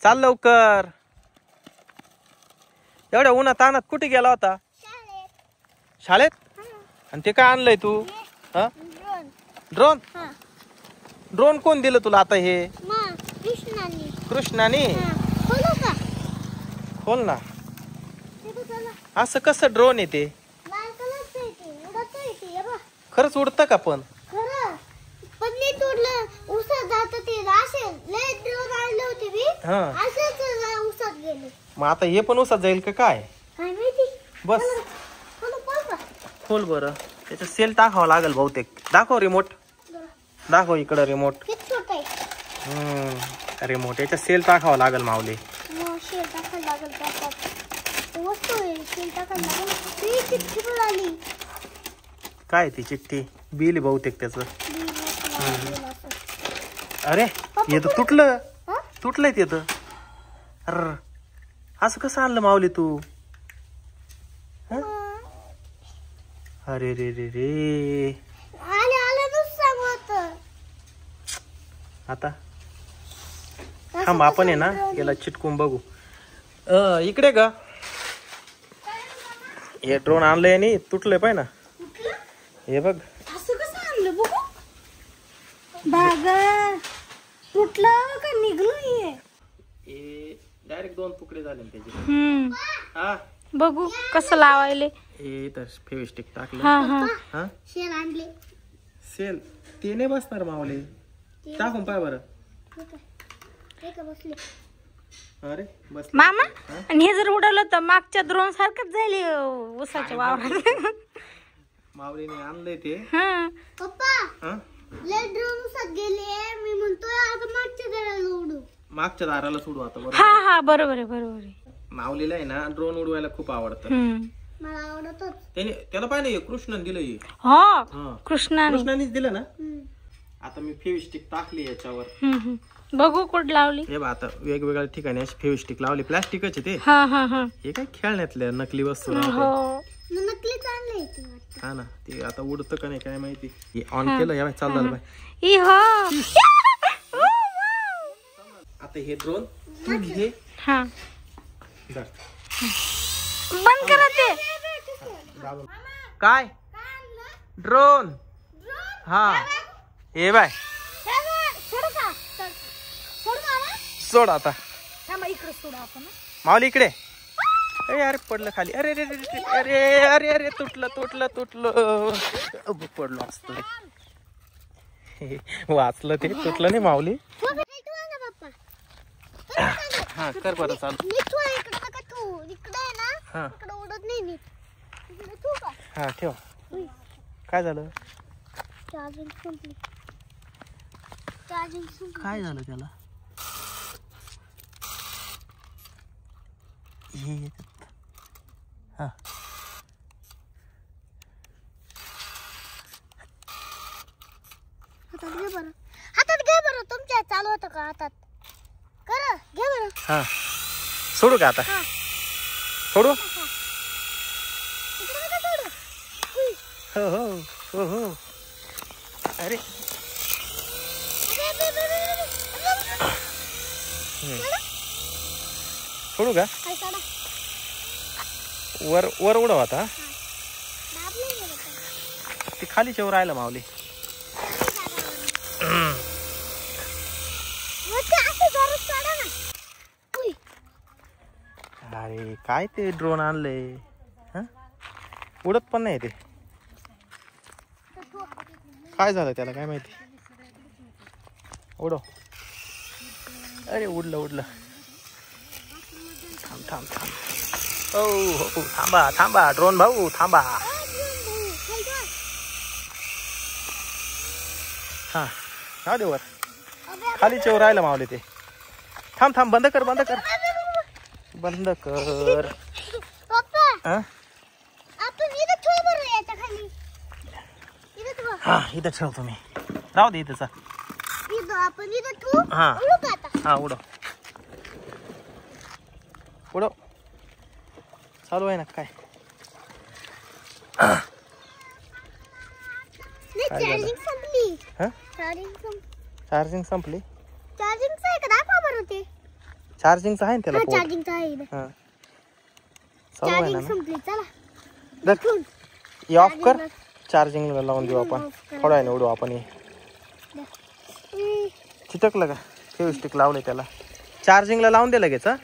चाल लवकर. एवढ्या उन्हात तानात कुठे गेला होता? शाळेत. आणि ते काय आणलंय तू? हा, ड्रोन. ड्रोन कोण दिलं तुला आता हे? कृष्णाने. खोल ना. असं कसं ड्रोन येते? खरंच उडतं का? पण मग आता हे पण उसात जाईल का काय? बस खोल बरं. त्याचं सेल टाकावं लागेल बहुतेक. दाखव रिमोट. दाखव इकडं रिमोट. रिमोट याच्या सेल टाकावं लागेल माऊली. काय ती चिठ्ठी? बिल बहुतेक त्याच. अरे हे तर तुटलं. तुटलंय ते तर. अरे असं कसं आणलं माऊली तू? अरे रे रे रे. आता थांब आपण आहे ना याला चिटकून बघू. इकडे का? हे ड्रोन आणलंय आणि तुटलंय पाय ना. हे बघ. असं कसं आणलं बघू. बागा तुटलं का निघलं? हे डायरेक्ट 2 तुकडे झाले त्याचे. हा बघू कसं लावायले. हे तर फेविस्टिक टाकलं. हा शेल आणले. सेल ते नाही बसणार माऊली. टाकून पाय बरं. अरे बस मामा. आणि हे जर उडवलं तर मागच्या ड्रोन सारखंच जाईल उसाच्या वावरात. माऊलीने आणलंय ते. पप्पा लय ड्रोन उसात गेले. मी म्हणतोय आता मागच्या दाराला उडू. मागच्या दाराला सोडू आता. बरोबर. हा बरोबर आहे बरोबर आहे. माऊलीला आहे ना ड्रोन उडवायला खूप आवडतं. मला आवडतच. त्याला पाय ना कृष्णाने दिलं. हो कृष्णानेच दिलं ना. आता मी फेविस्टिक टाकली याच्यावर. बघू कुठं लावली. हे बघ आता वेगवेगळ्या ठिकाणी अशी फेविस्टिक लावली. प्लास्टिकच आहे ते. हे काय खेळण्यातल्या नकली वस्तू नकलीच आणलंय ते वाटतं. हा ना. ते आता उडतं का नाही काय माहिती. हे ऑन केलं. या चालू झालं बाय. आता हे ड्रोन तू घे. बंद करा ते. काय ड्रोन? हा हे बाय. सोड आता. माऊली इकडे. अरे अरे पडलं खाली. अरे अरे अरे अरे अरे तुटलं तुटलं तुटलं. पडलो असत. वाचलं ते. तुटलं नाही माऊली. हा कर बरं चालू. हा ठेव. काय झालं? काय झालं त्याला? हा हातात घे बरं. तुमच्या चालू होतं का हातात? कर घे बरं. हा सोडू का आता? सोडू. हो हो हो हो. अरे सोडू का? वर वर उडव आता. ती खाली चेवर राहिला माऊली. अरे काय ते ड्रोन आणलंय. उडत पण नाही ते. काय झालं त्याला काय माहिती. उडव. अरे उडलं उडलं. थांब थांब थांब. हो थांबा थांबा ड्रोन भाऊ थांबा. हा जाऊ दे वर. खाली चेवर राहिलं मावले ते. थांब थांब. बंद कर बंद कर बंद कर. हा इथं ठेवतो मी. राहू दे इथं. हा हा उडव उडव. चालू आहे ना काय? चार्जिंग संपली. चार्जिंग संपली. चार्जिंग आहे का दाखवा बरं ते. चार्जिंगचं आहे ना त्याला पोर्ट. चार्जिंगचा आहे इथं. हा चालू आहे चार्जिंग ना. संपली चला धर. हे ऑफ कर. चार्जिंगला लावून देऊ आपण. थोडा आहे निवडू आपण. हे चिटकलं का? फेविस्टिक लावले त्याला. चार्जिंगला लावून दे लगेच. हा